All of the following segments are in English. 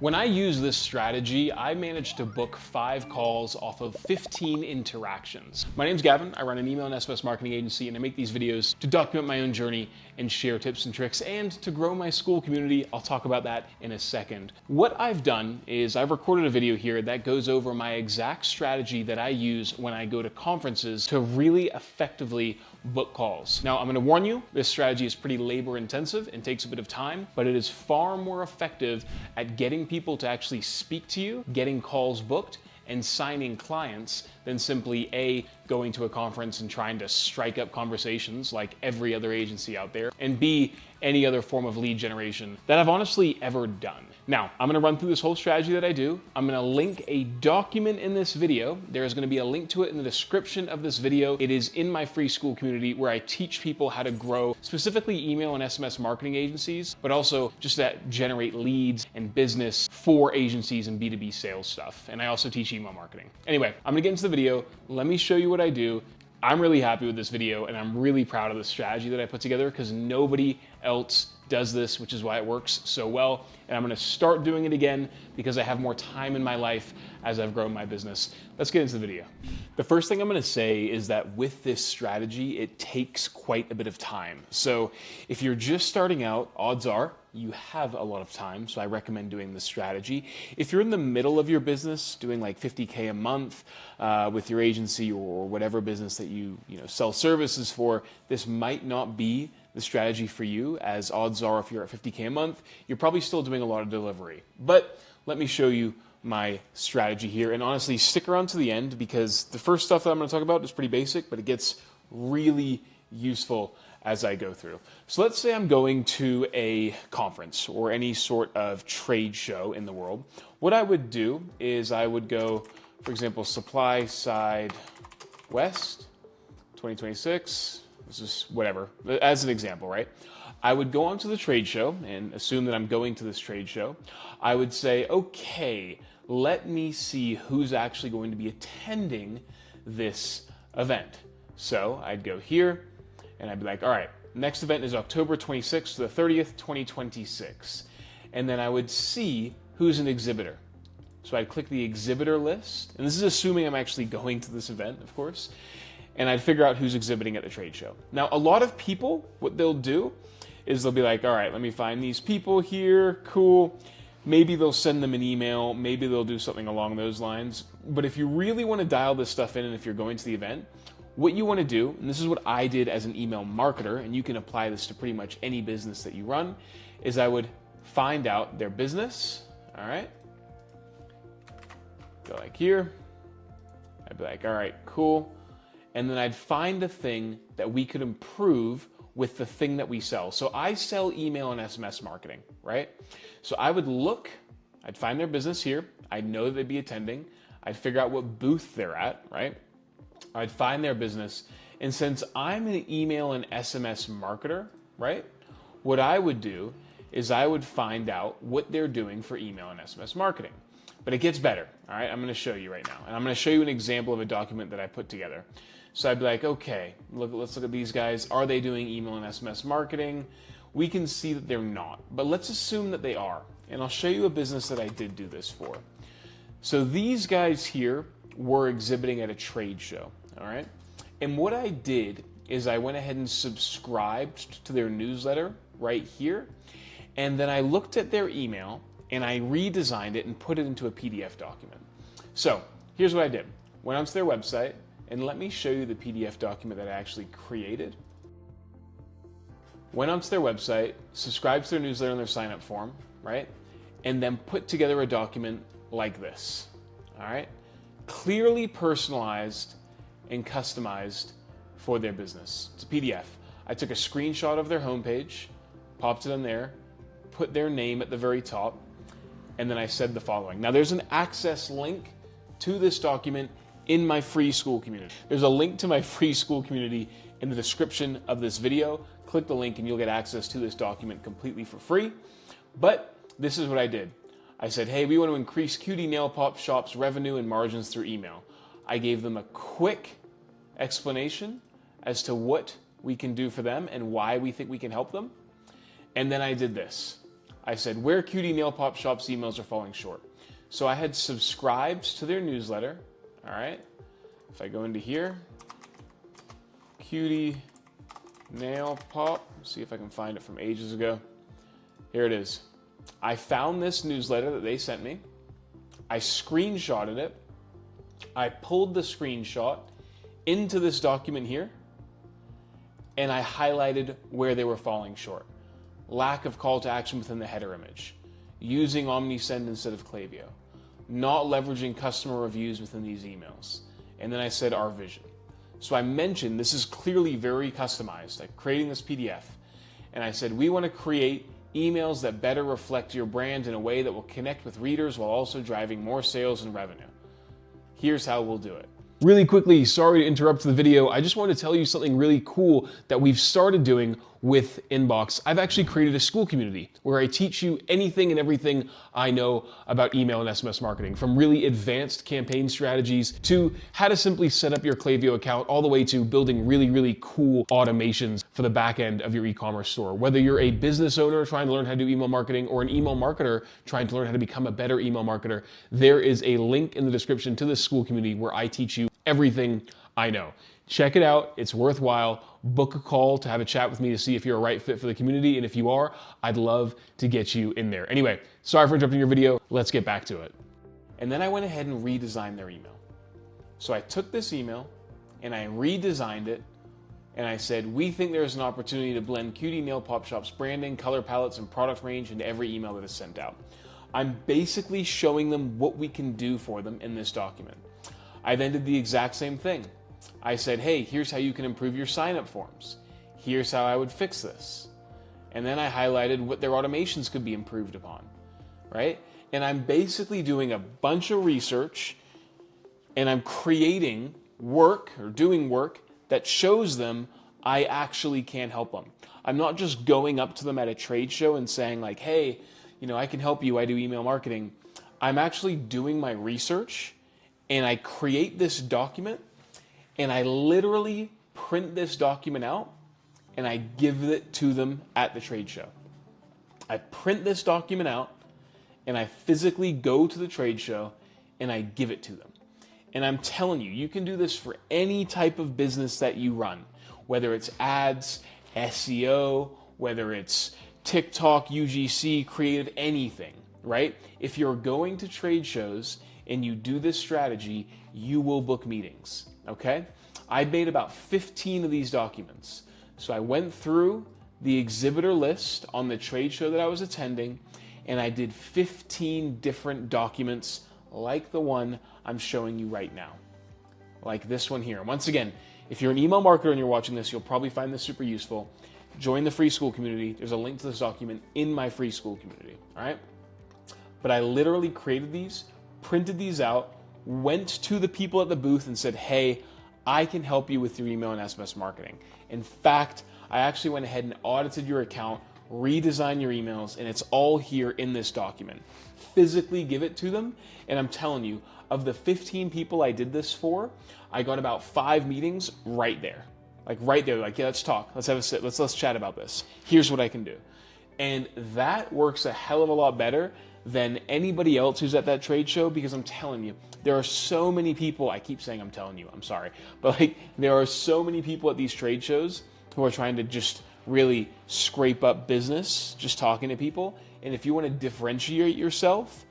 When I use this strategy, I managed to book 5 calls off of 15 interactions. My name's Gavin, I run an email and SMS marketing agency, and I make these videos to document my own journey and share tips and tricks, and to grow my school community. I'll talk about that in a second. What I've done is I've recorded a video here that goes over my exact strategy that I use when I go to conferences to really effectively book calls. Now, I'm gonna warn you, this strategy is pretty labor intensive and takes a bit of time, but it is far more effective at getting people to actually speak to you, getting calls booked, and signing clients than simply going to a conference and trying to strike up conversations like every other agency out there, and B, any other form of lead generation that I've honestly ever done. Now, I'm gonna run through this whole strategy that I do. I'm gonna link a document in this video. There is gonna be a link to it in the description of this video. It is in my free school community where I teach people how to grow specifically email and SMS marketing agencies, but also just that generate leads and business for agencies and B2B sales stuff. And I also teach email marketing. Anyway, I'm gonna get into the video. Let me show you what I do. I'm really happy with this video, and I'm really proud of the strategy that I put together because nobody else does this, which is why it works so well. And I'm gonna start doing it again because I have more time in my life as I've grown my business. Let's get into the video. The first thing I'm gonna say is that with this strategy, it takes quite a bit of time. So if you're just starting out, odds are you have a lot of time, so I recommend doing this strategy. If you're in the middle of your business, doing like 50K a month with your agency or whatever business that you sell services for, this might not be the strategy for you, as odds are if you're at 50K a month, you're probably still doing a lot of delivery. But let me show you my strategy here, and honestly, stick around to the end because the first stuff that I'm gonna talk about is pretty basic, but it gets really useful as I go through. So let's say I'm going to a conference or any sort of trade show in the world. What I would do is I would go, for example, Supply Side West 2026. This is whatever, as an example, right? I would go onto the trade show and assume that I'm going to this trade show. I would say, okay, let me see who's actually going to be attending this event. So I'd go here and I'd be like, all right, next event is October 26th to the 30th, 2026. And then I would see who's an exhibitor. So I'd click the exhibitor list, and this is assuming I'm actually going to this event, of course, and I'd figure out who's exhibiting at the trade show. Now, a lot of people, what they'll do is they'll be like, all right, let me find these people here, cool. Maybe they'll send them an email, maybe they'll do something along those lines. But if you really want to dial this stuff in, and if you're going to the event, what you want to do, and this is what I did as an email marketer, and you can apply this to pretty much any business that you run, is I would find out their business, all right? Go like here. I'd be like, all right, cool. And then I'd find a thing that we could improve with the thing that we sell. So I sell email and SMS marketing, right? So I would look, I'd find their business here. I'd know that they'd be attending. I'd figure out what booth they're at, right? I'd find their business. And since I'm an email and SMS marketer, right? What I would do is I would find out what they're doing for email and SMS marketing. But it gets better, all right? I'm gonna show you right now. And I'm gonna show you an example of a document that I put together. So I'd be like, okay, let's look at these guys. Are they doing email and SMS marketing? We can see that they're not, but let's assume that they are. And I'll show you a business that I did do this for. So these guys here were exhibiting at a trade show, all right? And what I did is I went ahead and subscribed to their newsletter right here. And then I looked at their email and I redesigned it and put it into a PDF document. So here's what I did. Went onto their website, and let me show you the PDF document that I actually created. Went onto their website, subscribed to their newsletter and their sign up form, right? And then put together a document like this, all right? Clearly personalized and customized for their business. It's a PDF. I took a screenshot of their homepage, popped it in there, put their name at the very top, and then I said the following. Now there's an access link to this document in my free school community. There's a link to my free school community in the description of this video. Click the link and you'll get access to this document completely for free. But this is what I did. I said, hey, we want to increase Cutie Nail Pop Shop's revenue and margins through email. I gave them a quick explanation as to what we can do for them and why we think we can help them. And then I did this. I said, where Cutie Nail Pop Shop's emails are falling short. So I had subscribed to their newsletter, all right? If I go into here, Cutie Nail Pop, see if I can find it from ages ago. Here it is. I found this newsletter that they sent me. I screenshotted it. I pulled the screenshot into this document here, and I highlighted where they were falling short. Lack of call to action within the header image, using OmniSend instead of Klaviyo, not leveraging customer reviews within these emails. And then I said our vision. So I mentioned this is clearly very customized, like creating this PDF. And I said, we want to create emails that better reflect your brand in a way that will connect with readers while also driving more sales and revenue. Here's how we'll do it. Really quickly, sorry to interrupt the video. I just want to tell you something really cool that we've started doing with Inbox. I've actually created a school community where I teach you anything and everything I know about email and SMS marketing, from really advanced campaign strategies to how to simply set up your Klaviyo account, all the way to building really, really cool automations for the back end of your e-commerce store. Whether you're a business owner trying to learn how to do email marketing or an email marketer trying to learn how to become a better email marketer, there is a link in the description to this school community where I teach you everything I know. Check it out, it's worthwhile. Book a call to have a chat with me to see if you're a right fit for the community, and if you are, I'd love to get you in there. Anyway, sorry for interrupting your video, let's get back to it. And then I went ahead and redesigned their email. So I took this email and I redesigned it, and I said, we think there's an opportunity to blend Cutie Nail Pop Shop's branding, color palettes, and product range into every email that is sent out. I'm basically showing them what we can do for them in this document. I then did the exact same thing. I said, hey, here's how you can improve your sign-up forms. Here's how I would fix this. And then I highlighted what their automations could be improved upon, right? And I'm basically doing a bunch of research, and I'm creating work or doing work that shows them I actually can help them. I'm not just going up to them at a trade show and saying like, hey, I can help you, I do email marketing. I'm actually doing my research, and I create this document, and I literally print this document out and I give it to them at the trade show. I print this document out and I physically go to the trade show and I give it to them. And I'm telling you, you can do this for any type of business that you run, whether it's ads, SEO, whether it's TikTok, UGC, creative, anything, right? If you're going to trade shows and you do this strategy, you will book meetings. Okay, I made about 15 of these documents. So I went through the exhibitor list on the trade show that I was attending, and I did 15 different documents like the one I'm showing you right now, like this one here. Once again, if you're an email marketer and you're watching this, you'll probably find this super useful. Join the free school community. There's a link to this document in my free school community, all right? But I literally created these, printed these out, went to the people at the booth and said, hey, I can help you with your email and SMS marketing. In fact, I actually went ahead and audited your account, redesigned your emails, and it's all here in this document. Physically give it to them, and I'm telling you, of the 15 people I did this for, I got about 5 meetings right there. Like right there, like, yeah, let's talk, let's have a sit, let's chat about this. Here's what I can do. And that works a hell of a lot better than anybody else who's at that trade show, because I'm telling you, there are so many people, I keep saying I'm telling you, I'm sorry, but like there are so many people at these trade shows who are trying to just really scrape up business, just talking to people. And if you want to differentiate yourself,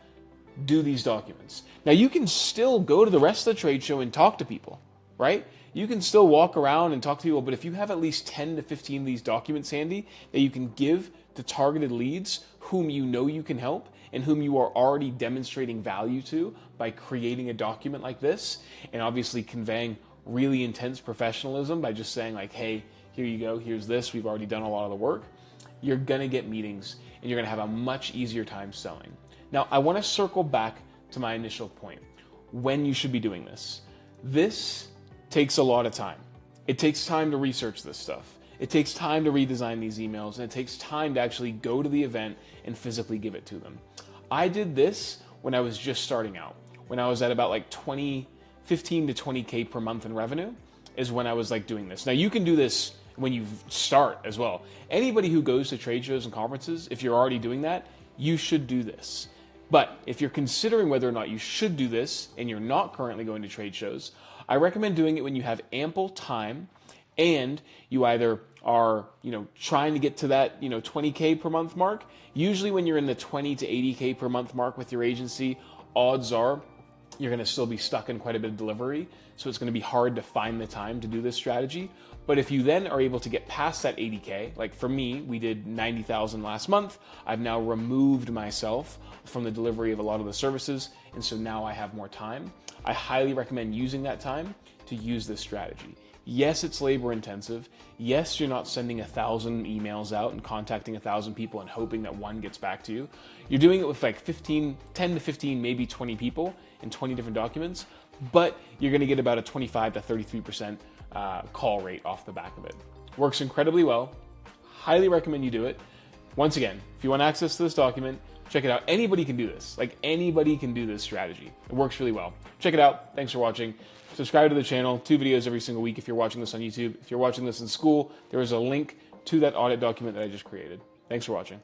do these documents. Now you can still go to the rest of the trade show and talk to people, right? You can still walk around and talk to people, but if you have at least 10 to 15 of these documents handy that you can give to targeted leads whom you know you can help and whom you are already demonstrating value to by creating a document like this, and obviously conveying really intense professionalism by just saying like, hey, here you go, here's this, we've already done a lot of the work, you're gonna get meetings and you're gonna have a much easier time selling. Now, I wanna circle back to my initial point, when you should be doing this. This takes a lot of time. It takes time to research this stuff. It takes time to redesign these emails, and it takes time to actually go to the event and physically give it to them. I did this when I was just starting out. When I was at about like 15 to 20K per month in revenue is when I was like doing this. Now you can do this when you start as well. Anybody who goes to trade shows and conferences, if you're already doing that, you should do this. But if you're considering whether or not you should do this and you're not currently going to trade shows, I recommend doing it when you have ample time and you either are, trying to get to that, 20K per month mark. Usually when you're in the 20 to 80K per month mark with your agency, odds are you're going to still be stuck in quite a bit of delivery. So it's going to be hard to find the time to do this strategy. But if you then are able to get past that 80K, like for me, we did 90,000 last month. I've now removed myself from the delivery of a lot of the services. And so now I have more time. I highly recommend using that time to use this strategy. Yes, it's labor intensive. Yes, you're not sending 1,000 emails out and contacting 1,000 people and hoping that one gets back to you. You're doing it with like 10 to 15, maybe 20 people in 20 different documents, but you're gonna get about a 25 to 33% call rate off the back of it. Works incredibly well. Highly recommend you do it. Once again, if you want access to this document, check it out. Anybody can do this. Like anybody can do this strategy. It works really well. Check it out. Thanks for watching. Subscribe to the channel, 2 videos every single week if you're watching this on YouTube. If you're watching this in school, there is a link to that audit document that I just created. Thanks for watching.